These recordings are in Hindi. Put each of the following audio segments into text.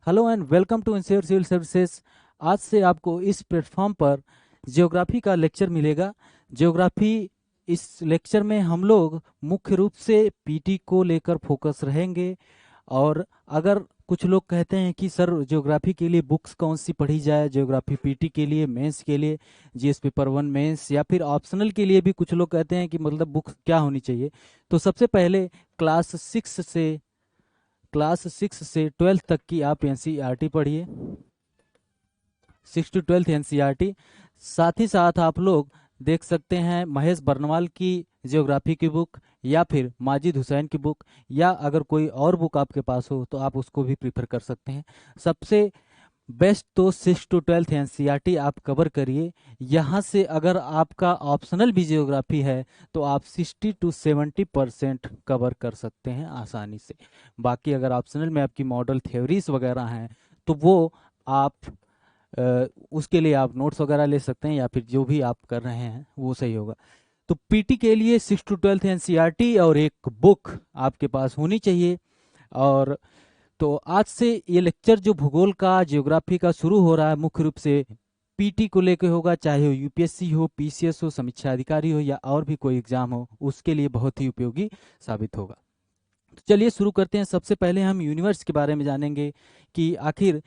Hello and welcome to ensure civil services. आज से आपको इस प्लेटफॉर्म पर ज्योग्राफी का लेक्चर मिलेगा। ज्योग्राफी इस लेक्चर में हम लोग मुख्य रूप से पीटी को लेकर फोकस रहेंगे। और अगर कुछ लोग कहते हैं कि सर ज्योग्राफी के लिए बुक्स कौन सी पढ़ी जाए, ज्योग्राफी पीटी के लिए, मेंस के लिए, जीएस पेपर 1 मेंस या फिर ऑप्शनल के लिए भी कुछ लोग कहते हैं कि मतलब बुक्स क्या होनी चाहिए। तो सबसे पहले क्लास 6 से 12th तक की आप एनसीईआरटी पढ़िए। 6 to 12th एनसीईआरटी। साथ ही साथ आप लोग देख सकते हैं महेश बर्नवाल की जियोग्राफी की बुक या फिर माजिद हुसैन की बुक, या अगर कोई और बुक आपके पास हो तो आप उसको भी प्रीफर कर सकते हैं। सबसे बेस्ट तो 6 to 12th एनसीईआरटी आप कवर करिए। यहाँ से अगर आपका ऑप्शनल भी जियोग्राफी है तो आप 60 to 70% कवर कर सकते हैं आसानी से। बाकी अगर ऑप्शनल में आपकी मॉडल थ्योरीज वगैरह हैं तो वो आप उसके लिए आप नोट्स वगैरह ले सकते हैं, या फिर जो भी आप कर रहे हैं वो सही होगा। तो पीटी के लिए 6 to 12th एनसीईआरटी और एक बुक आपके पास होनी चाहिए। और तो आज से ये लेक्चर जो भूगोल का, ज्योग्राफी का शुरू हो रहा है, मुख्य रूप से पीटी को लेकर होगा, चाहे वो यूपीएससी हो, पीसीएस हो, समीक्षा अधिकारी हो, या और भी कोई एग्जाम हो, उसके लिए बहुत ही उपयोगी साबित होगा। तो चलिए शुरू करते हैं। सबसे पहले हम यूनिवर्स के बारे में जानेंगे कि आखिर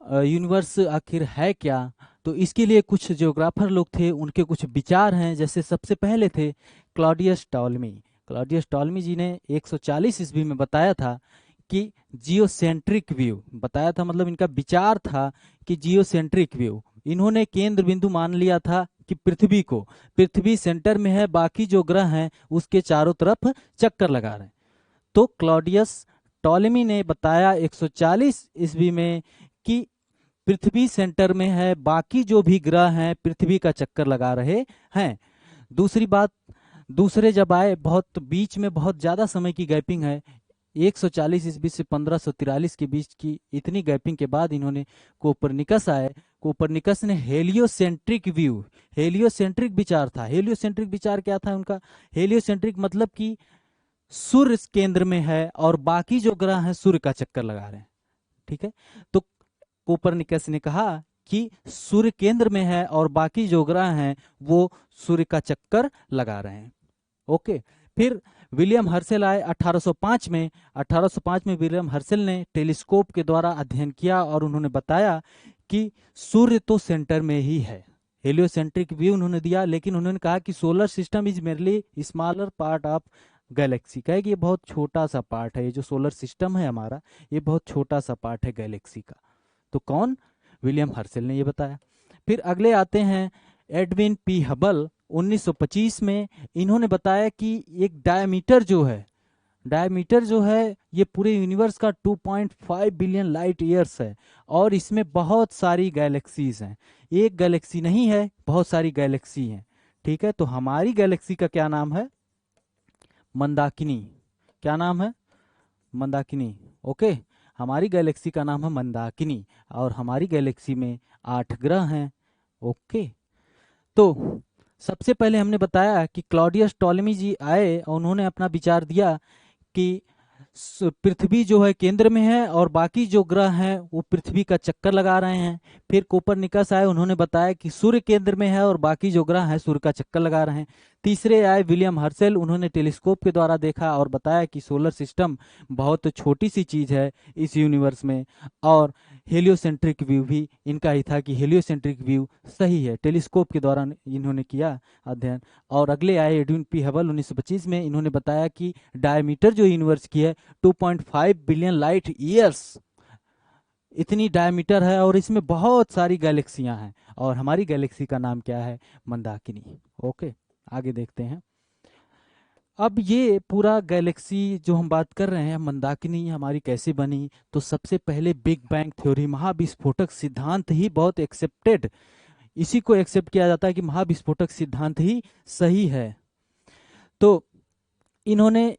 यूनिवर्स आखिर है क्या। तो इसके लिए कुछ ज्योग्राफर लोग थे, उनके कुछ विचार हैं। जैसे सबसे पहले थे क्लॉडियस टॉलमी। क्लॉडियस टॉलमी जी ने 140 ईस्वी में बताया था कि जियोसेंट्रिक व्यू बताया था, मतलब इनका विचार था कि जियोसेंट्रिक व्यू। इन्होंने केंद्र बिंदु मान लिया था कि पृथ्वी सेंटर में है, बाकी जो ग्रह हैं उसके चारों तरफ चक्कर लगा रहे हैं। तो क्लॉडियस टॉलेमी ने बताया 140 ईस्वी में कि पृथ्वी सेंटर में है, बाकी जो भी ग्रह हैं पृथ्वी का चक्कर लगा रहे हैं। दूसरी बात, दूसरे जब आए, बहुत बीच में बहुत ज्यादा समय की गैपिंग है, 140 ईस्वी से 1543 के बीच की इतनी गैपिंग के बाद इन्होंने कोपरनिकस आए। कोपरनिकस ने हेलियोसेंट्रिक विचार था। हेलियोसेंट्रिक विचार क्या था उनका? हेलियोसेंट्रिक मतलब कि सूर्य केंद्र में है और बाकी जो ग्रह हैं सूर्य का चक्कर लगा रहे हैं। ठीक है, तो कोपरनिकस ने कहा कि सूर्य केंद्र में है और बाकी जो ग्रह हैं वो सूर्य का चक्कर लगा रहे हैं। ओके। फिर विलियम हर्शेल आए 1805 में। 1805 में विलियम हर्शेल ने टेलीस्कोप के द्वारा अध्ययन किया और उन्होंने बताया कि सूर्य तो सेंटर में ही है। हेलियोसेंट्रिक व्यू उन्होंने दिया, लेकिन उन्होंने कहा कि solar system is merely smaller part of Galaxy. कहे कि ये बहुत छोटा सा पार्ट है, ये जो सोलर सिस्टम है हमारा, ये बहुत छोटा सा पार्ट है गैलेक्सी का। तो कौन? विलियम हर्शेल ने ये बताया। फिर अगले आते हैं एडविन पी हबल 1925 में। इन्होंने बताया कि एक डायमीटर जो है ये पूरे यूनिवर्स का 2.5 बिलियन लाइट ईयर्स है, और इसमें बहुत सारी गैलेक्सीज हैं। एक गैलेक्सी नहीं है, बहुत सारी गैलेक्सी हैं। ठीक है, तो हमारी गैलेक्सी का क्या नाम है? मंदाकिनी। क्या नाम है? मंदाकिनी। ओके, हमारी गैलेक्सी का नाम है मंदाकिनी, और हमारी गैलेक्सी में 8 ग्रह हैं। ओके, तो सबसे पहले हमने बताया कि क्लॉडियस टॉलेमी जी आए और उन्होंने अपना विचार दिया कि पृथ्वी जो है केंद्र में है और बाकी जो ग्रह हैं वो पृथ्वी का चक्कर लगा रहे हैं। फिर कोपरनिकस आए, उन्होंने बताया कि सूर्य केंद्र में है और बाकी जो ग्रह हैं सूर्य का चक्कर लगा रहे हैं। तीसरे आए विलियम हर्शेल, उन्होंने टेलीस्कोप के द्वारा देखा और बताया कि सोलर सिस्टम बहुत छोटी सी चीज है इस यूनिवर्स में। और हेलियोसेंट्रिक व्यू भी इनका ही था कि हेलियोसेंट्रिक व्यू सही है, टेलीस्कोप के द्वारा इन्होंने किया अध्ययन। और अगले आए एडविन पी हबल 1925 में। इन्होंने बताया कि डायमीटर जो यूनिवर्स की है 2.5 बिलियन लाइट ईयर्स, इतनी डायमीटर है और इसमें बहुत सारी गैलेक्सियां हैं, और हमारी गैलेक्सी का नाम क्या है? मंदाकिनी। ओके, आगे देखते हैं। अब ये पूरा गैलेक्सी जो हम बात कर रहे हैं, मंदाकिनी हमारी कैसे बनी? तो सबसे पहले बिग बैंग थ्योरी, महाविस्फोटक सिद्धांत ही बहुत एक्सेप्टेड, इसी को एक्सेप्ट किया जाता है कि महाविस्फोटक सिद्धांत ही सही है। तो इन्होंने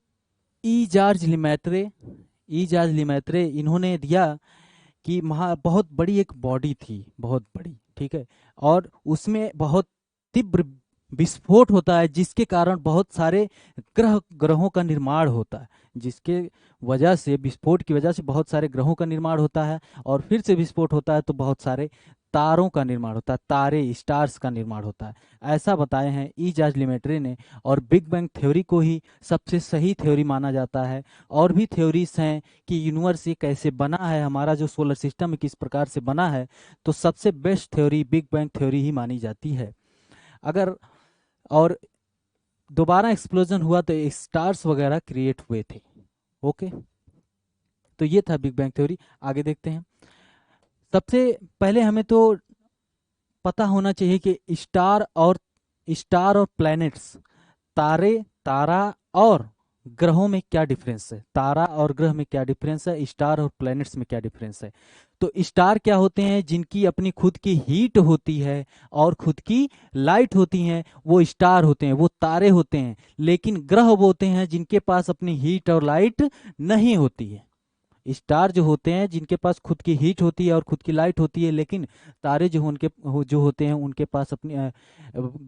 ई जॉर्ज लिमैत्रे इन्होंने दिया कि बहुत बड़ी एक बॉडी थी, बहुत बड़ी, ठीक है, और उसमें बहुत तीव्र विस्फोट होता है जिसके कारण बहुत सारे ग्रहों का निर्माण होता है। जिसके वजह से, विस्फोट की वजह से बहुत सारे ग्रहों का निर्माण होता है, और फिर से विस्फोट होता है तो बहुत सारे तारों का निर्माण होता है, तारे स्टार्स का निर्माण होता है। ऐसा बताए हैं ई जॉर्ज लेमेट्रे ने। और बिग बैंग थ्योरी को ही सबसे सही थ्योरी माना जाता है। और भी थ्योरीज हैं कि यूनिवर्स ये कैसे बना है, हमारा जो सोलर सिस्टम किस प्रकार से बना है, तो सबसे best theory big bang theory ही मानी जाती है। अगर और दोबारा एक्सप्लोजन हुआ तो स्टार्स वगैरह क्रिएट हुए थे। ओके, तो ये था बिग बैंग थ्योरी। आगे देखते हैं। सबसे पहले हमें तो पता होना चाहिए कि स्टार और प्लैनेट्स, तारे, तारा और ग्रहों में क्या डिफरेंस है, तारा और ग्रह में क्या डिफरेंस है, स्टार और प्लैनेट्स में क्या डिफरेंस है। तो स्टार क्या होते हैं, जिनकी अपनी खुद की हीट होती है और खुद की लाइट होती है, वो स्टार होते हैं, वो तारे होते हैं। लेकिन ग्रह वो होते हैं जिनके पास अपनी हीट और लाइट नहीं होती है। स्टार जो होते हैं जिनके पास खुद की हीट होती है और खुद की लाइट होती है, लेकिन तारे जो होते हैं उनके पास अपनी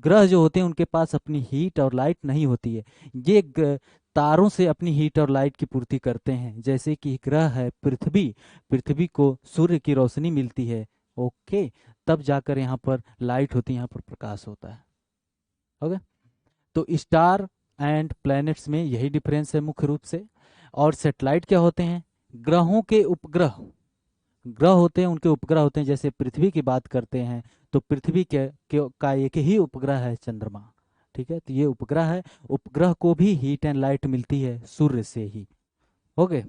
ग्रह जो होते हैं उनके पास अपनी हीट और लाइट नहीं होती है। ये तारों से अपनी हीट और लाइट की पूर्ति करते हैं। जैसे कि ग्रह है पृथ्वी, पृथ्वी को सूर्य की रोशनी मिलती है, ओके, तब जाकर यहाँ पर लाइट होती है, यहाँ पर प्रकाश होता है। ओके, तो स्टार एंड प्लैनेट्स में यही डिफरेंस है मुख्य रूप से। और सैटेलाइट क्या होते हैं, ग्रहों के उपग्रह। ग्रह होते हैं, उनके उपग्रह होते हैं। जैसे पृथ्वी की बात करते हैं तो पृथ्वी का एक ही उपग्रह है चंद्रमा। ठीक है, तो ये उपग्रह है। उपग्रह को भी हीट एंड लाइट मिलती है सूर्य से ही। ओके,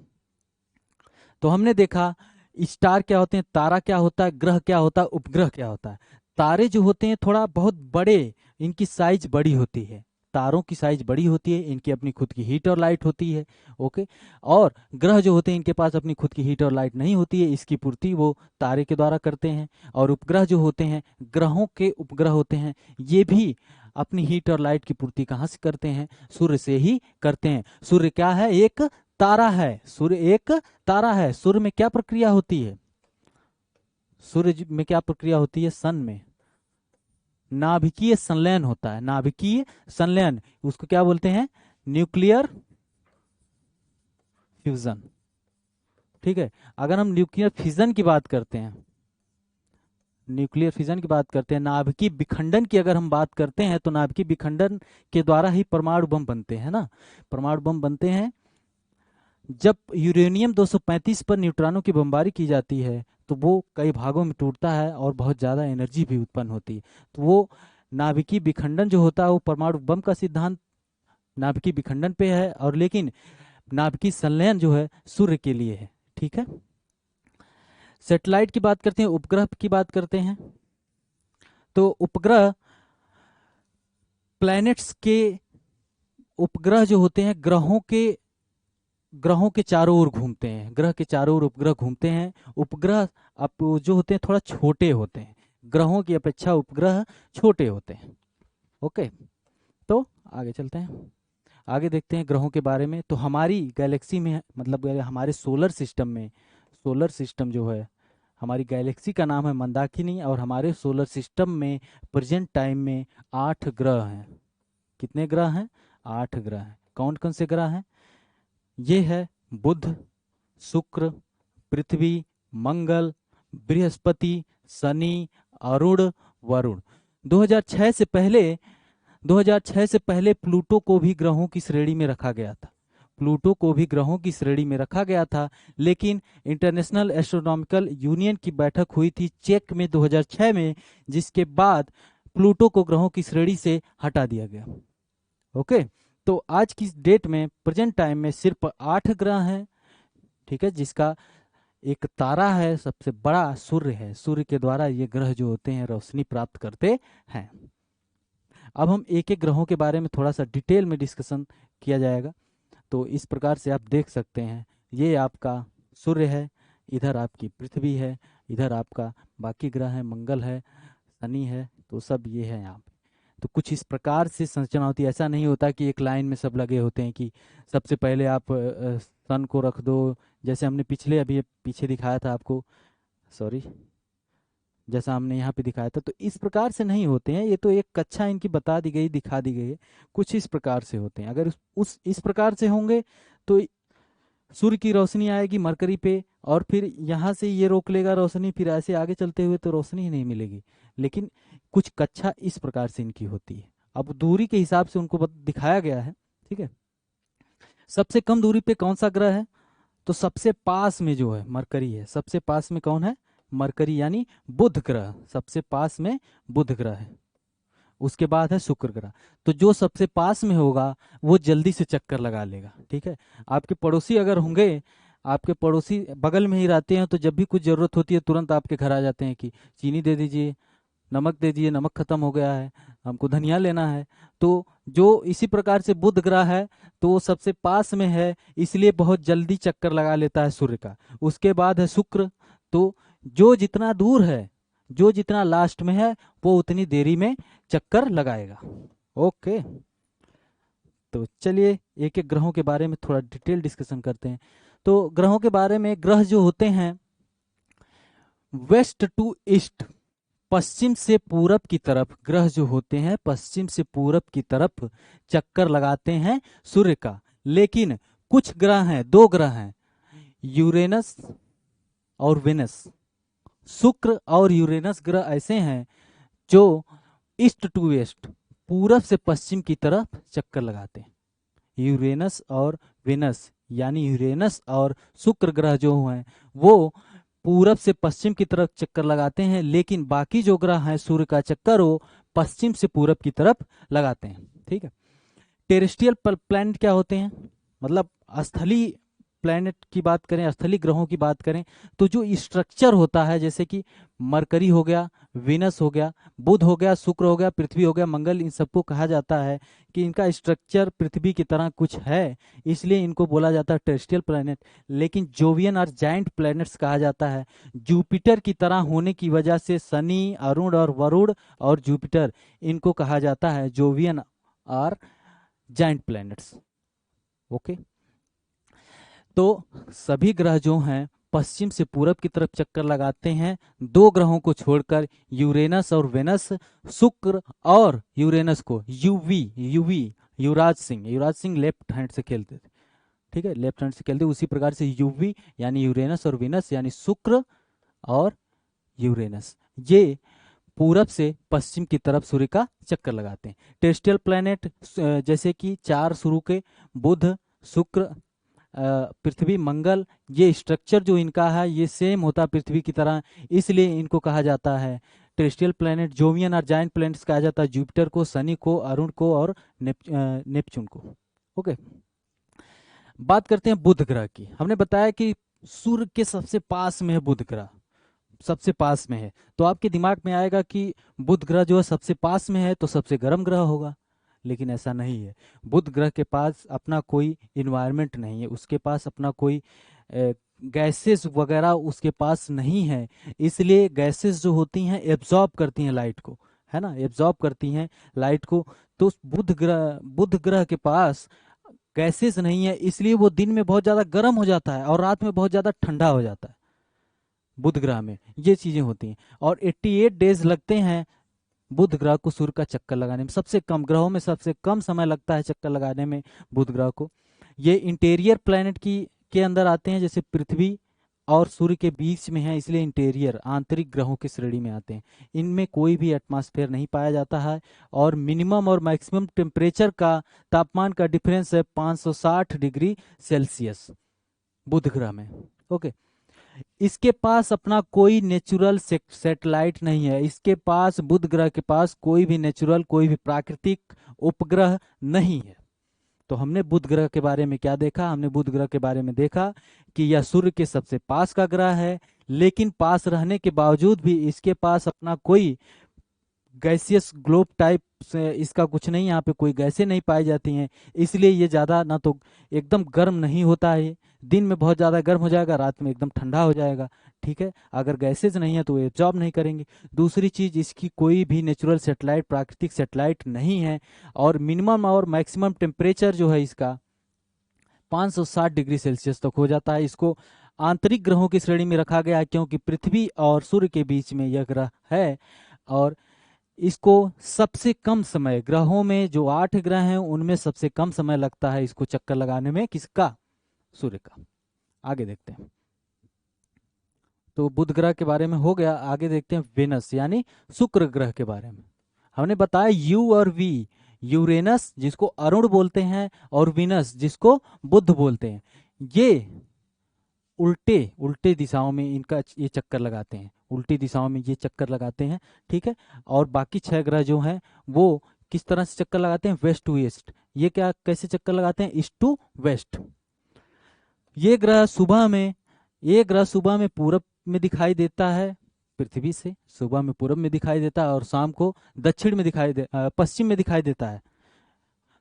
तो हमने देखा स्टार क्या होते हैं, तारा क्या होता है, ग्रह क्या होता है, उपग्रह क्या होता है। तारे जो होते हैं थोड़ा बहुत बड़े, इनकी साइज बड़ी होती है। तारों की साइज बड़ी होती है, इनकी अपनी खुद की हीट और लाइट होती है। ओके, और ग्रह जो होते हैं इनके पास अपनी खुद की हीट और लाइट नहीं होती है, इसकी पूर्ति वो तारे के द्वारा करते हैं। और उपग्रह जो होते हैं, ग्रहों के उपग्रह होते हैं, ये भी अपनी हीट और लाइट की पूर्ति कहाँ से करते हैं, सूर्य से ही करते हैं। सूर्य क्या है, एक तारा है। सूर्य एक तारा है। सूर्य में क्या प्रक्रिया होती है, सूर्य में क्या प्रक्रिया होती है, सन में नाभिकीय संलयन होता है। नाभिकीय संलयन, उसको क्या बोलते हैं, न्यूक्लियर फ्यूजन। ठीक है, अगर हम न्यूक्लियर फिजन की बात करते हैं, न्यूक्लियर फिजन की बात करते हैं, नाभिकीय विखंडन की अगर हम बात करते हैं, तो नाभिकीय विखंडन के द्वारा ही परमाणु बम बनते हैं ना। परमाणु बम बनते हैं जब यूरेनियम 235 पर न्यूट्रॉनों की बमबारी की जाती है, तो वो कई भागों में टूटता है और बहुत ज़्यादा एनर्जी भी उत्पन्न होती है। तो वो नाभिकीय विखंडन जो होता है वो परमाणु बम का सिद्धांत नाभिकीय विखंडन पे है। और लेकिन नाभिकीय संलयन जो है सूर्य के लिए है। ठीक है, सैटेलाइट की बात करते हैं, उपग्रह की बात करते हैं। तो उपग्रह, प्लैनेट्स के उपग्रह जो होते हैं, ग्रहों के चारों ओर घूमते हैं। ग्रह के चारों ओर उपग्रह घूमते हैं। उपग्रह अब जो होते हैं थोड़ा छोटे होते हैं, ग्रहों की अपेक्षा उपग्रह छोटे होते हैं। ओके, तो आगे चलते हैं, आगे देखते हैं ग्रहों के बारे में। तो हमारी गैलेक्सी में, मतलब हमारे सोलर सिस्टम में, सोलर सिस्टम जो है, हमारी गैलेक्सी का नाम है मंदाकिनी, और हमारे सोलर सिस्टम में प्रेजेंट टाइम में 8 ग्रह हैं। कितने ग्रह हैं, 8 ग्रह हैं। कौन कौन से ग्रह हैं, ये है बुध, शुक्र, पृथ्वी, मंगल, बृहस्पति, शनि, अरुण, वरुण। 2006 से पहले 2006 से पहले प्लूटो को भी ग्रहों की श्रेणी में रखा गया था। प्लूटो को भी ग्रहों की श्रेणी में रखा गया था, लेकिन इंटरनेशनल एस्ट्रोनॉमिकल यूनियन की बैठक हुई थी चेक में 2006 में, जिसके बाद प्लूटो को ग्रहों की श्रेणी से हटा दिया गया। ओके, तो आज की डेट में, प्रेजेंट टाइम में सिर्फ 8 ग्रह हैं। ठीक है, जिसका एक तारा है, सबसे बड़ा सूर्य है। सूर्य के द्वारा ये ग्रह जो होते हैं रोशनी प्राप्त करते हैं। अब हम एक एक ग्रहों के बारे में थोड़ा सा डिटेल में डिस्कशन किया जाएगा। तो इस प्रकार से आप देख सकते हैं, ये आपका सूर्य है, इधर आपकी पृथ्वी है, इधर आपका बाकी ग्रह है, मंगल है, शनि है, तो सब ये है यहाँ पे। तो कुछ इस प्रकार से संरचना होती है। ऐसा नहीं होता कि एक लाइन में सब लगे होते हैं कि सबसे पहले आप सन को रख दो, जैसे हमने पिछले अभी पीछे दिखाया था आपको, सॉरी, जैसा हमने यहाँ पे दिखाया था। तो इस प्रकार से नहीं होते हैं, ये तो एक कक्षा इनकी बता दी गई, दिखा दी गई है। कुछ इस प्रकार से होते हैं। अगर इस प्रकार से होंगे तो सूर्य की रोशनी आएगी मरकरी पे, और फिर यहाँ से ये रोक लेगा रोशनी, फिर ऐसे आगे चलते हुए तो रोशनी ही नहीं मिलेगी। लेकिन कुछ कक्षा इस प्रकार से इनकी होती है। अब दूरी के हिसाब से उनको दिखाया गया है। ठीक है, सबसे कम दूरी पे कौन सा ग्रह है? तो सबसे पास में जो है मरकरी है। सबसे पास में कौन है? मरकरी, यानी बुध ग्रह। सबसे पास में बुध ग्रह है। उसके बाद है शुक्र ग्रह। तो जो सबसे पास में होगा वो जल्दी से चक्कर लगा लेगा। ठीक है, आपके पड़ोसी अगर होंगे, आपके पड़ोसी बगल में ही रहते हैं, तो जब भी कुछ जरूरत होती है तुरंत आपके घर आ जाते हैं कि चीनी दे दीजिए, नमक दे दीजिए, नमक खत्म हो गया है, हमको धनिया लेना है। तो जो इसी प्रकार से बुध ग्रह है, तो वो सबसे पास में है, इसलिए बहुत जल्दी चक्कर लगा लेता है सूर्य का। उसके बाद है शुक्र। तो जो जितना दूर है, जो जितना लास्ट में है, वो उतनी देरी में चक्कर लगाएगा। ओके, तो चलिए एक एक ग्रहों के बारे में थोड़ा डिटेल डिस्कशन करते हैं। तो ग्रहों के बारे में, ग्रह जो होते हैं वेस्ट टू ईस्ट, पश्चिम से पूरब की तरफ, ग्रह जो होते हैं पश्चिम से पूरब की तरफ चक्कर लगाते हैं सूर्य का। लेकिन कुछ ग्रह हैं, दो ग्रह हैं, यूरेनस और वेनस। शुक्र और यूरेनस ग्रह ऐसे हैं जो ईस्ट टू वेस्ट, पूरब से पश्चिम की तरफ चक्कर लगाते हैं। यूरेनस और वेनस, यानी यूरेनस और शुक्र ग्रह जो हैं वो पूरब से पश्चिम की तरफ चक्कर लगाते हैं। लेकिन बाकी जो ग्रह हैं सूर्य का चक्कर वो पश्चिम से पूरब की तरफ लगाते हैं। ठीक है, टेरेस्ट्रियल प्लैनेट क्या होते हैं? मतलब स्थलीय प्लैनेट की बात करें, स्थलीय ग्रहों की बात करें, तो जो स्ट्रक्चर होता है, जैसे कि मरकरी हो गया, विनस हो गया, बुध हो गया, शुक्र हो गया, पृथ्वी हो गया, मंगल, इन सबको कहा जाता है कि इनका स्ट्रक्चर पृथ्वी की तरह कुछ है, इसलिए इनको बोला जाता है टेरेस्ट्रियल प्लैनेट। लेकिन जोवियन और जाइंट प्लैनेट्स कहा जाता है, जुपिटर की तरह होने की वजह से शनि, अरुण और वरुण और जुपिटर, इनको कहा जाता है जोवियन और जाइंट प्लैनेट्स। ओके, तो सभी ग्रह जो हैं पश्चिम से पूरब की तरफ चक्कर लगाते हैं, दो ग्रहों को छोड़कर, यूरेनस और वेनस। शुक्र और यूरेनस को UV UV Yuvraj Singh left hand से खेलते थे। ठीक है, लेफ्ट हैंड से खेलते, उसी प्रकार से यूवी यानी यूरेनस और वेनस, यानी शुक्र और यूरेनस, ये पूरब से पश्चिम की तरफ सूर्य का चक्कर लगाते हैं। टेरेस्ट्रियल प्लैनेट जैसे कि चार शुरू के, बुध, शुक्र, पृथ्वी, मंगल, ये स्ट्रक्चर जो इनका है ये सेम होता है पृथ्वी की तरह, इसलिए इनको कहा जाता है टेरेस्ट्रियल प्लैनेट। जोवियन और जाइंट प्लैनेट्स कहा जाता है जुपिटर को, शनि को, अरुण को और नेपच्यून को। ओके, बात करते हैं बुध ग्रह की। हमने बताया कि सूर्य के सबसे पास में है बुध ग्रह, सबसे पास में है, तो आपके दिमाग में आएगा कि बुध ग्रह जो है सबसे पास में है तो सबसे गर्म ग्रह होगा। लेकिन ऐसा नहीं है। बुध ग्रह के पास अपना कोई इन्वायरमेंट नहीं है, उसके पास अपना कोई गैसेस वगैरह उसके पास नहीं है, इसलिए गैसेस जो होती हैं एब्जॉर्ब करती हैं लाइट को, है ना, एब्जॉर्ब करती हैं लाइट को। तो बुध ग्रह के पास गैसेस नहीं है, इसलिए वो दिन में बहुत ज़्यादा गर्म हो जाता है और रात में बहुत ज़्यादा ठंडा हो जाता है। बुध ग्रह में ये चीज़ें होती हैं, और 88 डेज लगते हैं बुध ग्रह को सूर्य का चक्कर लगाने में। सबसे कम ग्रहों में सबसे कम समय लगता है चक्कर लगाने में बुध ग्रह को। ये इंटीरियर प्लैनेट की के अंदर आते हैं, जैसे पृथ्वी और सूर्य के बीच में है, इसलिए इंटीरियर आंतरिक ग्रहों की श्रेणी में आते हैं। इनमें कोई भी एटमॉस्फेयर नहीं पाया जाता है, और मिनिमम और मैक्सिमम टेम्परेचर का, तापमान का डिफरेंस है 560 डिग्री सेल्सियस बुध ग्रह में। ओके, इसके पास अपना कोई नेचुरल सैटेलाइट नहीं है, इसके पास, बुध ग्रह के पास कोई भी नेचुरल, कोई भी प्राकृतिक उपग्रह नहीं है। तो हमने बुध ग्रह के बारे में क्या देखा? हमने बुध ग्रह के बारे में देखा कि यह सूर्य के सबसे पास का ग्रह है, लेकिन पास रहने के बावजूद भी इसके पास अपना कोई गैसियस ग्लोब टाइप से इसका कुछ नहीं, यहाँ पे कोई गैसें नहीं पाई जाती हैं, इसलिए ये ज़्यादा ना तो एकदम गर्म नहीं होता है, दिन में बहुत ज़्यादा गर्म हो जाएगा, रात में एकदम ठंडा हो जाएगा। ठीक है, अगर गैसेज नहीं है तो ये एब्जॉर्ब नहीं करेंगे। दूसरी चीज़, इसकी कोई भी नेचुरल सेटेलाइट, प्राकृतिक सेटेलाइट नहीं है, और मिनिमम और मैक्सिमम टेम्परेचर जो है इसका 560 डिग्री सेल्सियस तक हो जाता है। इसको आंतरिक ग्रहों की श्रेणी में रखा गया है, क्योंकि पृथ्वी और सूर्य के बीच में यह ग्रह है, और इसको सबसे कम समय, ग्रहों में जो 8 ग्रह हैं उनमें सबसे कम समय लगता है इसको चक्कर लगाने में, किसका? सूर्य का। आगे देखते हैं। तो बुध ग्रह के बारे में हो गया, आगे देखते हैं वेनस यानी शुक्र ग्रह के बारे में। हमने बताया यू और वी, यूरेनस जिसको अरुण बोलते हैं और विनस जिसको बुध बोलते हैं, ये उल्टे उल्टे दिशाओं में इनका ये चक्कर लगाते हैं, उल्टी दिशाओं में ये चक्कर लगाते हैं। ठीक है। और बाकी 6 ग्रह जो हैं वो किस तरह से चक्कर लगाते हैं, वेस्ट टू ईस्ट। ये क्या कैसे चक्कर लगाते हैं, ईस्ट टू वेस्ट। ये ग्रह सुबह में ये ग्रह सुबह में पूरब में दिखाई देता है पृथ्वी से, सुबह में पूरब में दिखाई देता है और शाम को दक्षिण में पश्चिम में दिखाई देता है।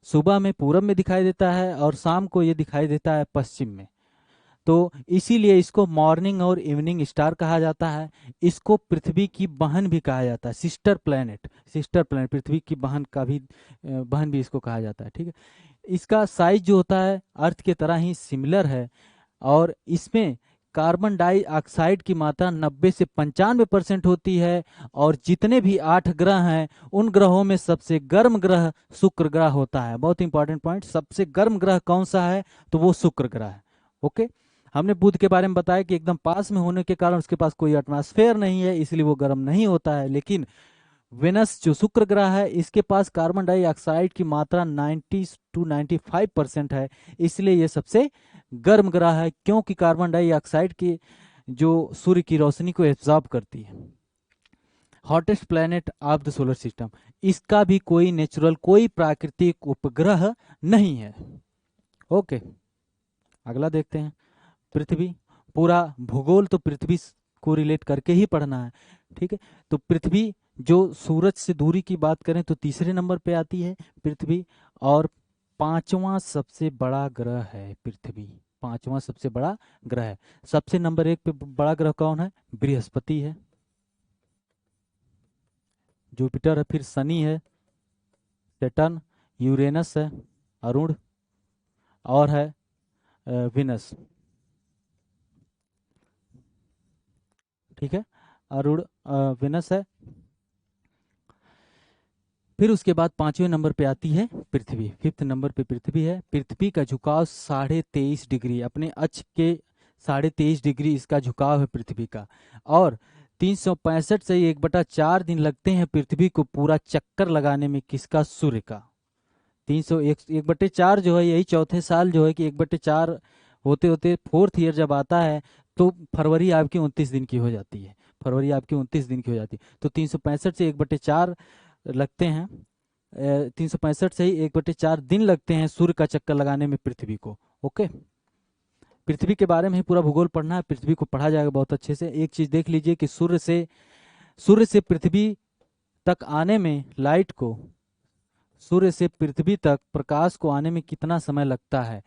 सुबह में पूरब में दिखाई देता है और शाम को ये दिखाई देता है पश्चिम में। तो इसीलिए इसको मॉर्निंग और इवनिंग स्टार कहा जाता है। इसको पृथ्वी की बहन भी कहा जाता है, सिस्टर प्लैनेट। सिस्टर प्लैनेट पृथ्वी की बहन का भी बहन भी इसको कहा जाता है। ठीक है। इसका साइज जो होता है अर्थ के तरह ही सिमिलर है और इसमें कार्बन डाइऑक्साइड की मात्रा 90 से 95% होती है। और जितने भी 8 ग्रह हैं उन ग्रहों में सबसे गर्म ग्रह शुक्र ग्रह होता है। बहुत इंपॉर्टेंट पॉइंट, सबसे गर्म ग्रह कौन सा है, तो वो शुक्र ग्रह है। ओके। हमने बुध के बारे में बताया कि एकदम पास में होने के कारण उसके पास कोई एटमॉस्फेयर नहीं है, इसलिए वो गर्म नहीं होता है। लेकिन वेनस जो शुक्र ग्रह है इसके पास कार्बन डाइऑक्साइड की मात्रा 90 to 95% है, इसलिए ये सबसे गर्म ग्रह है, क्योंकि कार्बन डाइऑक्साइड की जो सूर्य की रोशनी को एब्जॉर्ब करती है। Hottest planet of the solar system, इसका भी कोई नेचुरल कोई प्राकृतिक उपग्रह नहीं है। ओके। अगला देखते हैं पृथ्वी। पूरा भूगोल तो पृथ्वी को रिलेट करके ही पढ़ना है। ठीक है। तो पृथ्वी जो सूरज से दूरी की बात करें तो तीसरे नंबर पे आती है पृथ्वी, और 5वां सबसे बड़ा ग्रह है पृथ्वी। 5वां सबसे बड़ा ग्रह है। सबसे नंबर 1 पे बड़ा ग्रह कौन है, बृहस्पति है, जुपिटर है, फिर शनि है, सैटर्न, यूरेनस है, अरुण, और है विनस। ठीक है। अरुण विनस है। फिर उसके बाद 5वें नंबर पे आती है पृथ्वी, 5th नंबर पे पृथ्वी है। पृथ्वी का झुकाव 23.5 डिग्री, अपने अक्ष के 23.5 डिग्री इसका झुकाव है पृथ्वी का। और 365 से 1/4 दिन लगते हैं पृथ्वी को पूरा चक्कर लगाने में, किसका, सूर्य का। 1/4 जो है यही चौथे साल जो है कि 1/4 होते होते 4th ईयर जब आता है तो फरवरी आपकी 29 दिन की हो जाती है। फरवरी आपकी 29 दिन की हो जाती है। तो 365 से 1/4 लगते हैं, 365 से ही 1/4 दिन लगते हैं सूर्य का चक्कर लगाने में पृथ्वी को। ओके। पृथ्वी के बारे में ही पूरा भूगोल पढ़ना है, पृथ्वी को पढ़ा जाएगा बहुत अच्छे से। एक चीज देख लीजिए कि सूर्य से पृथ्वी तक आने में लाइट को, सूर्य से पृथ्वी तक प्रकाश को आने में कितना समय लगता है।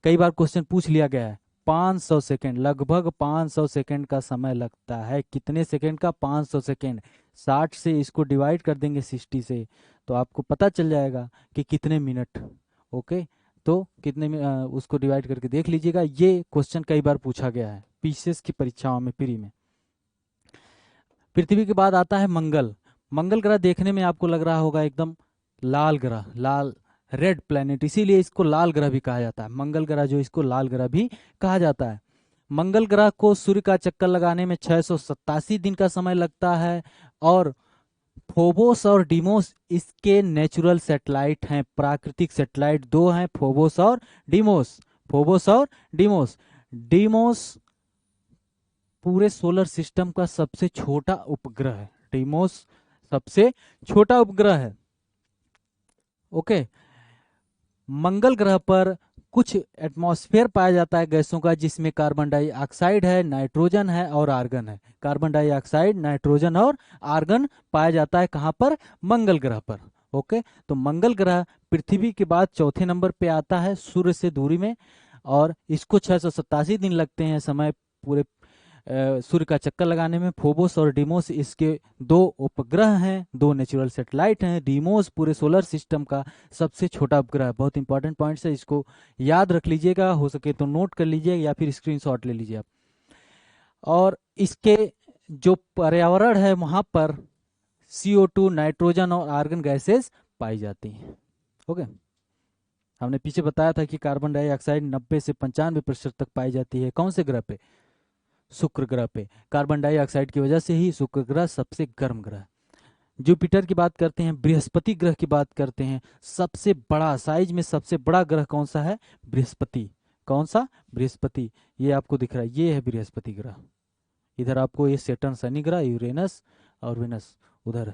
कई बार क्वेश्चन पूछ लिया गया है। 500 सेकेंड, लगभग 500 सेकेंड का समय लगता है। कितने सेकेंड का, 500 सेकेंड। 60 से इसको डिवाइड कर देंगे 60 से तो आपको पता चल जाएगा कि कितने मिनट। ओके। तो उसको डिवाइड करके देख लीजिएगा। ये क्वेश्चन कई बार पूछा गया है पीसीएस की परीक्षाओं में, प्री में। पृथ्वी के बाद आता है मंगल। मंगल ग्रह देखने में आपको लग रहा होगा एकदम लाल ग्रह, लाल रेड प्लैनेट, इसीलिए इसको लाल ग्रह भी कहा जाता है। मंगल ग्रह जो इसको लाल ग्रह भी कहा जाता है। मंगल ग्रह को सूर्य का चक्कर लगाने में 687 दिन का समय लगता है। और फोबोस और डिमोस इसके नेचुरल सैटेलाइट हैं, प्राकृतिक सैटेलाइट 2 हैं, फोबोस और डिमोस। फोबोस और डिमोस। डिमोस पूरे सोलर सिस्टम का सबसे छोटा उपग्रह है। डिमोस सबसे छोटा उपग्रह है। ओके। मंगल ग्रह पर कुछ एटमॉस्फेयर पाया जाता है गैसों का, जिसमें कार्बन डाइऑक्साइड है, नाइट्रोजन है और आर्गन है। कार्बन डाइऑक्साइड, नाइट्रोजन और आर्गन पाया जाता है कहाँ पर, मंगल ग्रह पर। ओके। तो मंगल ग्रह पृथ्वी के बाद चौथे नंबर पे आता है सूर्य से दूरी में, और इसको 687 दिन लगते हैं समय पूरे सूर्य का चक्कर लगाने में। फोबोस और डिमोस इसके 2 उपग्रह हैं, 2 नेचुरल सैटेलाइट हैं। डिमोस पूरे सोलर सिस्टम का सबसे छोटा उपग्रह है। बहुत इंपॉर्टेंट पॉइंट्स है, इसको याद रख लीजिएगा, हो सके तो नोट कर लीजिए या फिर स्क्रीनशॉट ले लीजिए आप। और इसके जो पर्यावरण है वहां पर CO2, नाइट्रोजन और आर्गन गैसेस पाई जाती हैं। ओके। हमने पीछे बताया था कि कार्बन डाइऑक्साइड 90 से 95% तक पाई जाती है कौन से ग्रह पे? शुक्र ग्रह पे। कार्बन डाइऑक्साइड की वजह से ही शुक्र ग्रह सबसे गर्म ग्रह है। जुपिटर की बात करते हैं, बृहस्पति ग्रह की बात करते हैं, सबसे बड़ा साइज में सबसे बड़ा ग्रह कौन सा है? बृहस्पति। कौन सा? बृहस्पति। ये आपको दिख रहा है, ये है बृहस्पति ग्रह। इधर आपको ये सैटर्न शनि ग्रह, यूरेनस और वेनस उधर,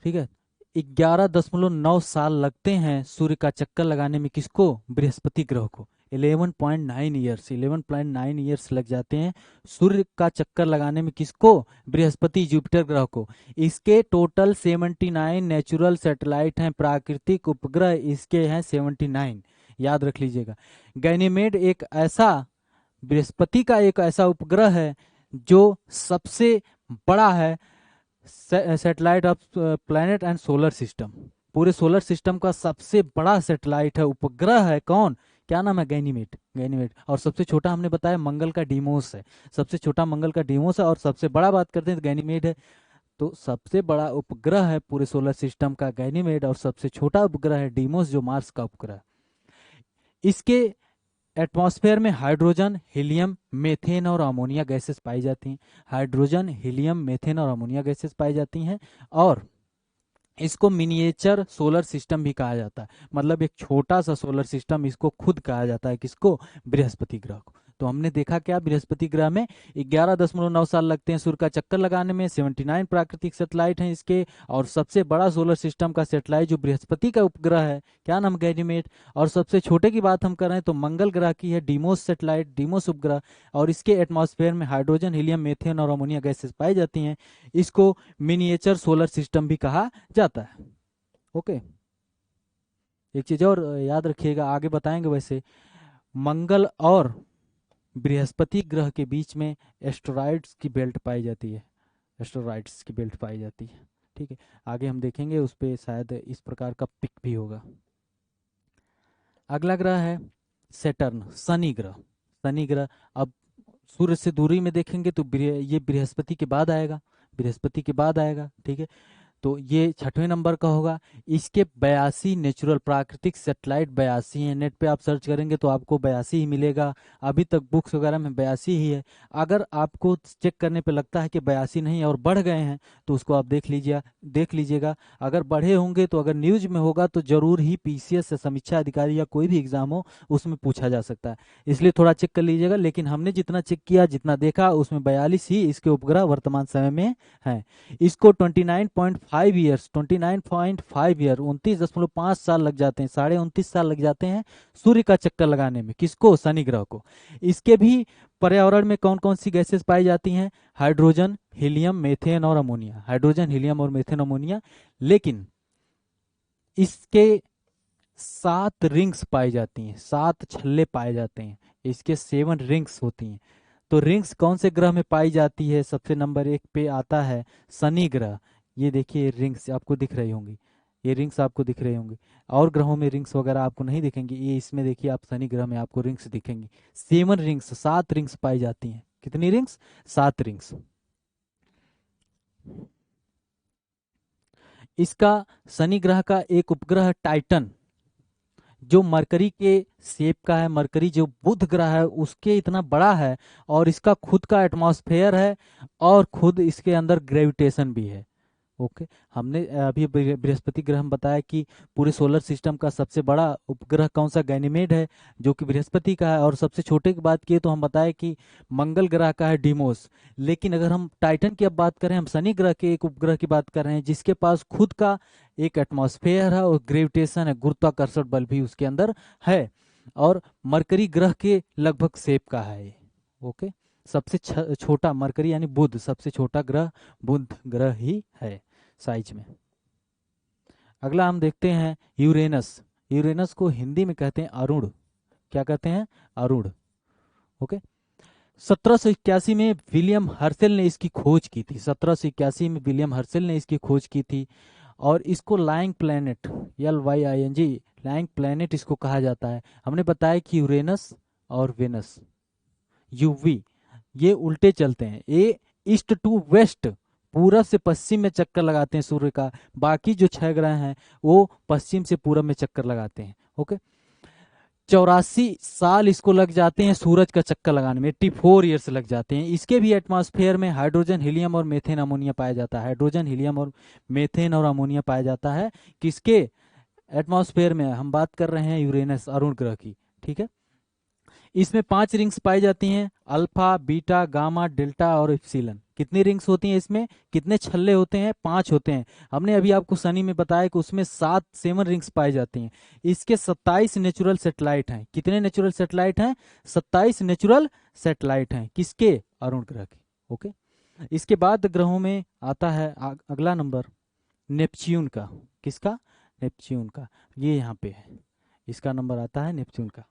ठीक है। 11.9 साल लगते हैं सूर्य का चक्कर लगाने में, किसको? बृहस्पति ग्रह को। 11.9 ईयर्स, 11.9 ईयर्स लग जाते हैं सूर्य का चक्कर लगाने में, किसको? बृहस्पति जुपिटर ग्रह को। इसके टोटल 79 नेचुरल सैटेलाइट हैं, प्राकृतिक उपग्रह इसके हैं 79, याद रख लीजिएगा। गैनीमेड एक ऐसा, बृहस्पति का एक ऐसा उपग्रह है जो सबसे बड़ा है satellite of planet and solar system. पूरे सोलर सिस्टम का सबसे बड़ा सैटेलाइट है, उपग्रह है। कौन? क्या नाम है? गैनीमेड। गैनीमेड। और सबसे छोटा हमने बताया मंगल का डीमोस है, सबसे छोटा मंगल का डीमोस है, और सबसे बड़ा बात करते हैं तो गैनीमेड है। तो सबसे बड़ा उपग्रह है पूरे सोलर सिस्टम का गैनीमेड, और सबसे छोटा उपग्रह है डीमोस जो मार्स का उपग्रह। इसके एटमॉस्फेयर में हाइड्रोजन, हीलियम, मीथेन और अमोनिया गैसेस पाई जाती हैं। हाइड्रोजन, हीलियम, मीथेन और अमोनिया गैसेस पाई जाती हैं। और इसको मिनिएचर सोलर सिस्टम भी कहा जाता है, मतलब एक छोटा सा सोलर सिस्टम इसको खुद कहा जाता है। किसको? बृहस्पति ग्रह को। तो हमने देखा क्या, बृहस्पति ग्रह में 11.9 साल लगते हैं सूर्य का चक्कर लगाने में, 79 प्राकृतिक सैटेलाइट हैं इसके, और सबसे बड़ा सोलर सिस्टम का सैटेलाइट जो बृहस्पति का उपग्रह है, क्या नाम? गैनीमेड। और सबसे छोटे की बात हम कर रहे हैं तो मंगल ग्रह की है डीमोस सैटेलाइट, डीमोस उपग्रह, और इसके एटमॉस्फेयर में हाइड्रोजन, हीलियम, मीथेन और अमोनिया गैसेस पाई जाती हैं। इसको मिनिएचर सोलर सिस्टम भी कहा जाता है। ओके। एक चीज और याद रखिएगा, आगे बताएंगे वैसे, मंगल और बृहस्पति ग्रह के बीच में एस्टेरॉइड्स की बेल्ट पाई जाती है, एस्टेरॉइड्स की बेल्ट पाई जाती है, ठीक है। आगे हम देखेंगे उस पर शायद इस प्रकार का पिक भी होगा। अगला ग्रह है सैटर्न, शनि ग्रह। शनि ग्रह अब सूर्य से दूरी में देखेंगे तो ये बृहस्पति के बाद आएगा, बृहस्पति के बाद आएगा, ठीक है। तो ये 6वें नंबर का होगा। इसके 82 नेचुरल प्राकृतिक सैटेलाइट 82 हैं। नेट पे आप सर्च करेंगे तो आपको 82 ही मिलेगा, अभी तक बुक्स वगैरह में 82 ही है। अगर आपको चेक करने पे लगता है कि 82 नहीं और बढ़ गए हैं तो उसको आप देख लीजिएगा। अगर बढ़े होंगे तो अगर न्यूज में होगा तो जरूर ही पीसीएस या समीक्षा अधिकारी या कोई भी एग्जाम हो उसमें पूछा जा सकता है, इसलिए थोड़ा चेक कर लीजिएगा। लेकिन हमने जितना चेक किया, जितना देखा, उसमें 42 ही इसके उपग्रह वर्तमान समय में हैं। इसको 29.5 ईयर्स, 29.5 ईयर, 29.5 साल लग जाते हैं, 29.5 साल लग जाते हैं सूर्य का चक्कर लगाने में। किसको? शनि ग्रह को। इसके भी पर्यावरण में कौन कौन सी गैसेस पाई जाती हैं? हाइड्रोजन, हीलियम, मीथेन और अमोनिया। हाइड्रोजन, हीलियम और मीथेन, अमोनिया। लेकिन इसके 7 रिंग्स पाई जाती हैं, 7 छल्ले पाए जाते हैं, इसके 7 रिंग्स होती हैं। तो रिंग्स कौन से ग्रह में पाई जाती है? सबसे नंबर 1 पे आता है शनि ग्रह। ये देखिए रिंग्स आपको दिख रही होंगी, ये रिंग्स आपको दिख रही होंगी। और ग्रहों में रिंग्स वगैरह आपको नहीं दिखेंगी, ये इसमें देखिए आप शनि ग्रह में आपको रिंग्स दिखेंगी। 7 रिंग्स, 7 रिंग्स पाई जाती हैं। कितनी रिंग्स? 7 रिंग्स। इसका शनि ग्रह का एक उपग्रह टाइटन, जो मरकरी के शेप का है, मरकरी जो बुध ग्रह है उसके इतना बड़ा है, और इसका खुद का एटमॉस्फेयर है, और खुद इसके अंदर ग्रेविटेशन भी है। ओके। हमने अभी बृहस्पति ग्रह में बताया कि पूरे सोलर सिस्टम का सबसे बड़ा उपग्रह कौन सा? गैनीमेड है, जो कि बृहस्पति का है। और सबसे छोटे की बात किए तो हम बताए कि मंगल ग्रह का है डीमोस। लेकिन अगर हम टाइटन की अब बात करें, हम शनि ग्रह के एक उपग्रह की बात कर रहे हैं जिसके पास खुद का एक एटमॉस्फेयर है और ग्रेविटेशन है, गुरुत्वाकर्षण बल भी उसके अंदर है, और मरकरी ग्रह के लगभग शेप का है ये। ओके। सबसे छोटा मरकरी यानी बुध, सबसे छोटा ग्रह बुध ग्रह ही है साइज में। अगला हम देखते हैं यूरेनस। यूरेनस को हिंदी में कहते हैं अरुण। क्या कहते हैं? अरुण। ओके। 1781 में विलियम हर्सेल ने इसकी खोज की थी, 1781 में विलियम हर्सेल ने इसकी खोज की थी। और इसको lying planet, LYING, lying planet इसको कहा जाता है। हमने बताया कि यूरेनस और वेनस, यूवी, ये उल्टे चलते हैं, ये ईस्ट टू वेस्ट पूरब से पश्चिम में चक्कर लगाते हैं सूर्य का। बाकी जो 6 ग्रह हैं वो पश्चिम से पूरब में चक्कर लगाते हैं। ओके, 84 साल इसको लग जाते हैं सूरज का चक्कर लगाने में, 84 ईयर्स लग जाते हैं। इसके भी एटमॉस्फेयर में हाइड्रोजन, हीलियम और मीथेन अमोनिया पाया जाता है। हाइड्रोजन, हीलियम और मीथेन और अमोनिया पाया जाता है किसके एटमॉस्फेयर में? हम बात कर रहे हैं यूरेनस, अरुण ग्रह की। ठीक है, इसमें 5 रिंग्स पाई जाती हैं, अल्फा, बीटा, गामा, डेल्टा और एप्सिलन। कितनी रिंग्स होती हैं इसमें? कितने छल्ले होते हैं? 5 होते हैं। हमने अभी आपको शनि में बताया कि उसमें 7 रिंग्स पाई जाती हैं। इसके 27 नेचुरल सेटेलाइट हैं। कितने नेचुरल सेटेलाइट हैं? 27 नेचुरल सेटेलाइट हैं। किसके? अरुण ग्रह के। ओके, इसके बाद ग्रहों में आता है अगला नंबर नेपच्यून का। किसका? नेपच्यून का। ये यहाँ पे है, इसका नंबर आता है नेपच्यून का।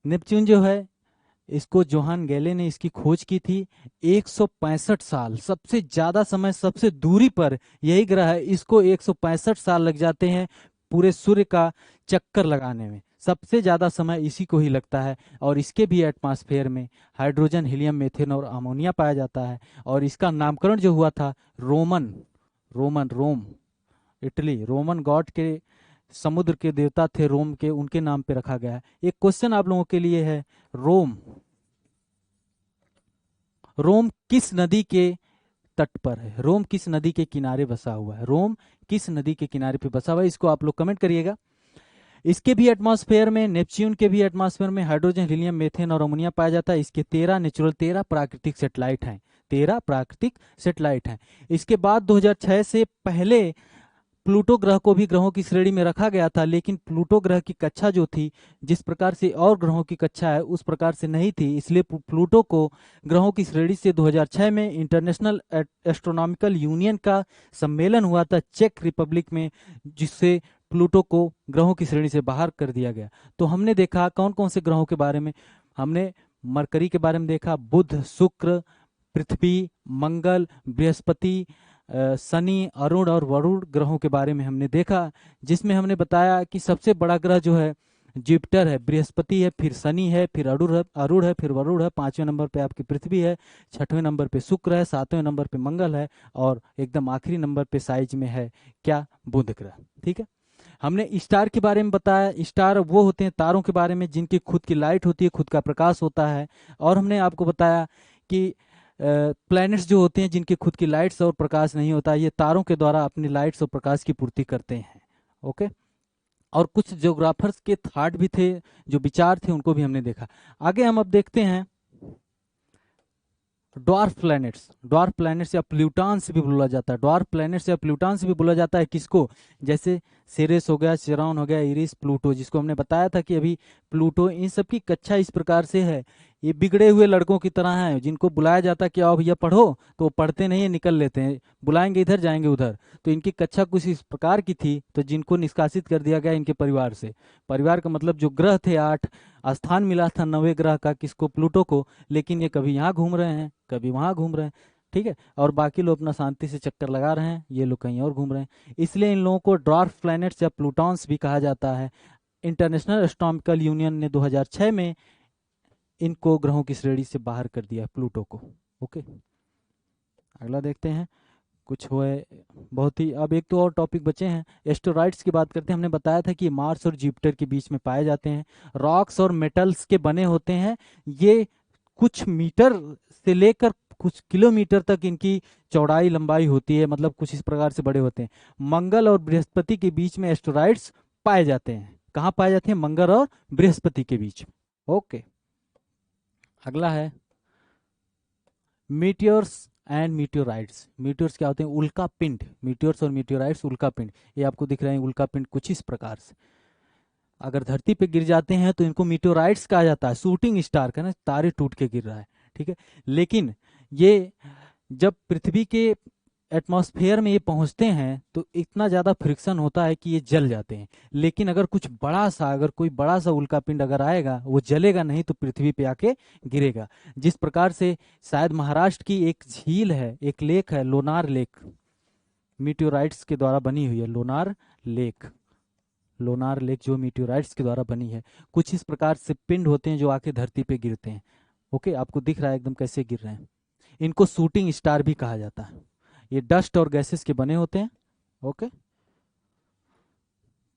नेपच्यून जो है, इसको जोहान गैले ने इसकी खोज की थी। 165 साल, सबसे ज्यादा समय, सबसे दूरी पर यही ग्रह है। इसको 165 साल लग जाते हैं पूरे सूर्य का चक्कर लगाने में। सबसे ज्यादा समय इसी को ही लगता है। और इसके भी एटमॉस्फेयर में हाइड्रोजन, हीलियम, मीथेन और अमोनिया पाया जाता है। और इसका नामकरण जो हुआ था रोम, इटली, रोमन गॉड के, समुद्र के देवता थे रोम के, उनके नाम पे रखा गया है। एक क्वेश्चन आप लोगों के लिए है, रोम रोम किस नदी के तट पर है? रोम किस नदी के किनारे बसा हुआ है? रोम किस नदी के किनारे पे बसा हुआ है? इसको आप लोग कमेंट करिएगा। इसके भी एटमॉस्फेयर में, नेपच्यून के भी एटमॉस्फेयर में हाइड्रोजन, हीलियम, मीथेन और अमोनिया पाया जाता है। इसके 13 प्राकृतिक सेटेलाइट हैं। 13 प्राकृतिक सेटेलाइट हैं। इसके बाद 2006 से पहले प्लूटो ग्रह को भी ग्रहों की श्रेणी में रखा गया था, लेकिन प्लूटो ग्रह की कक्षा जो थी, जिस प्रकार से और ग्रहों की कक्षा है उस प्रकार से नहीं थी, इसलिए प्लूटो को ग्रहों की श्रेणी से 2006 में इंटरनेशनल एस्ट्रोनॉमिकल यूनियन का सम्मेलन हुआ था चेक रिपब्लिक में, जिससे प्लूटो को ग्रहों की श्रेणी से बाहर कर दिया गया। तो हमने देखा कौन कौन से ग्रहों के बारे में। हमने मरकरी के बारे में देखा, बुध, शुक्र, पृथ्वी, मंगल, बृहस्पति, शनि, अरुण और वरुण ग्रहों के बारे में हमने देखा, जिसमें हमने बताया कि सबसे बड़ा ग्रह जो है जुपिटर है, बृहस्पति है, फिर शनि है, फिर अरुण है, फिर वरुण है, 5वें नंबर पे आपकी पृथ्वी है, 6वें नंबर पे शुक्र है, 7वें नंबर पे मंगल है, और एकदम आखिरी नंबर पे साइज में है क्या? बुध ग्रह। ठीक है, हमने स्टार के बारे में बताया। स्टार वो होते हैं तारों के बारे में जिनकी खुद की लाइट होती है, खुद का प्रकाश होता है। और हमने आपको बताया कि प्लैनेट्स जो होते हैं जिनकी खुद की लाइट्स और प्रकाश नहीं होता, ये तारों के द्वारा अपनी लाइट्स और प्रकाश की पूर्ति करते हैं। ओके, और कुछ ज्योग्राफर्स के थॉट भी थे, जो विचार थे, उनको भी हमने देखा। आगे हम अब देखते हैं ड्वार्फ प्लैनेट्स या प्लूटॉन्स भी बोला जाता है। ड्वार्फ प्लैनेट्स या प्लूटॉन्स भी बोला जाता है किसको? जैसे सेरेस हो गया, चिरॉन हो गया, इरिस, प्लूटो, जिसको हमने बताया था कि अभी प्लूटो, इन सब की कक्षा इस प्रकार से है, ये बिगड़े हुए लड़कों की तरह हैं, जिनको बुलाया जाता है कि आओ भैया पढ़ो, तो वो पढ़ते नहीं है, निकल लेते हैं, बुलाएंगे इधर जाएंगे उधर। तो इनकी कक्षा कुछ इस प्रकार की थी, तो जिनको निष्कासित कर दिया गया इनके परिवार से। परिवार का मतलब जो ग्रह थे 8, स्थान मिला था 9वें ग्रह का, किसको? प्लूटो को। लेकिन ये कभी यहाँ घूम रहे हैं, कभी वहाँ घूम रहे हैं। ठीक है, और बाकी लोग अपना शांति से चक्कर लगा रहे हैं, ये लोग कहीं और घूम रहे हैं। इसलिए इन लोगों को ड्वार्फ प्लैनेट्स या प्लूटॉन्स भी कहा जाता है। इंटरनेशनल एस्ट्रोनॉमिकल यूनियन ने 2006 में इनको ग्रहों की श्रेणी से बाहर कर दिया, प्लूटो को। ओके, अगला देखते हैं। कुछ हुए बहुत ही, अब एक तो और टॉपिक बचे हैं, एस्टेरॉइड्स की बात करते हैं। हमने बताया था कि मार्स और जुपिटर के बीच में पाए जाते हैं, रॉक्स और मेटल्स के बने होते हैं। ये कुछ मीटर से लेकर कुछ किलोमीटर तक इनकी चौड़ाई लंबाई होती है, मतलब कुछ इस प्रकार से बड़े होते हैं। मंगल और बृहस्पति के बीच में एस्टेरॉइड्स पाए जाते हैं। कहाँ पाए जाते हैं? मंगल और बृहस्पति के बीच में। ओके, अगला है मीटियोर्स एंड मीटियोराइट्स। मीटियोर्स क्या होते हैं? उल्का पिंड। मीटियोर्स और मीटियोराइट्स उल्का पिंड। ये आपको दिख रहे हैं उल्का पिंड कुछ इस प्रकार से, अगर धरती पे गिर जाते हैं तो इनको मीटियोराइट्स कहा जाता है। शूटिंग स्टार का ना, तारे टूट के गिर रहा है। ठीक है, लेकिन ये जब पृथ्वी के एटमॉस्फेयर में ये पहुंचते हैं तो इतना ज्यादा फ्रिक्शन होता है कि ये जल जाते हैं। लेकिन अगर कुछ बड़ा सा, अगर कोई बड़ा सा उल्का पिंड अगर आएगा, वो जलेगा नहीं, तो पृथ्वी पे आके गिरेगा। जिस प्रकार से शायद महाराष्ट्र की एक झील है, एक लेक है, लोनार लेक, मीटियोराइट्स के द्वारा बनी हुई है। लोनार लेक जो मीटियोराइट्स के द्वारा बनी है। कुछ इस प्रकार से पिंड होते हैं जो आके धरती पे गिरते हैं। ओके, आपको दिख रहा है एकदम कैसे गिर रहे हैं। इनको शूटिंग स्टार भी कहा जाता है। ये डस्ट और गैसेस के बने होते हैं। ओके।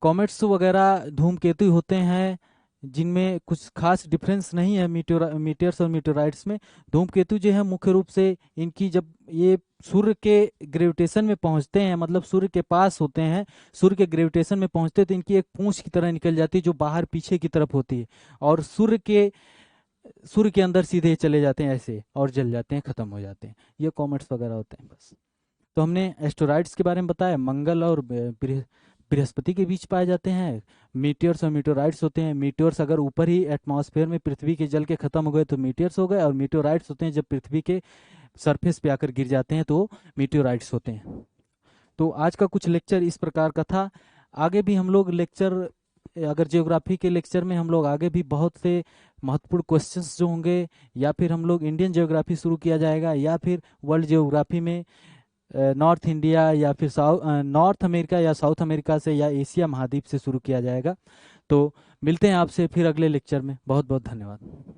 कॉमेट्स वगैरह धूमकेतु होते हैं जिनमें कुछ खास डिफरेंस नहीं है मीटियर्स और मीटेराइट्स में। धूमकेतु जो है मुख्य रूप से इनकी जब ये सूर्य के ग्रेविटेशन में पहुंचते हैं, मतलब सूर्य के पास होते हैं, सूर्य के ग्रेविटेशन में पहुंचते हैं, तो इनकी एक पूंछ की तरह निकल जाती है जो बाहर पीछे की तरफ होती है, और सूर्य के अंदर सीधे चले जाते हैं ऐसे, और जल जाते हैं, खत्म हो जाते हैं। ये कॉमेट्स वगैरह होते हैं बस। तो हमने एस्टेरॉइड्स के बारे में बताया, मंगल और बृहस्पति के बीच पाए जाते हैं। मीटियर्स और मीटेराइट्स होते हैं, मीटियर्स अगर ऊपर ही एटमॉस्फेयर में पृथ्वी के जल के खत्म हो गए तो मीटियर्स हो गए, और मीटेराइट्स होते हैं जब पृथ्वी के सरफेस पे आकर गिर जाते हैं तो मीटेराइट्स होते हैं। तो आज का कुछ लेक्चर इस प्रकार का था। आगे भी हम लोग लेक्चर, अगर जियोग्राफी के लेक्चर में हम लोग आगे भी बहुत से महत्वपूर्ण क्वेश्चंस जो होंगे, या फिर हम लोग इंडियन जियोग्राफी शुरू किया जाएगा, या फिर वर्ल्ड जियोग्राफी में नॉर्थ इंडिया या फिर नॉर्थ अमेरिका या साउथ अमेरिका से या एशिया महाद्वीप से शुरू किया जाएगा। तो मिलते हैं आपसे फिर अगले लेक्चर में। बहुत बहुत धन्यवाद।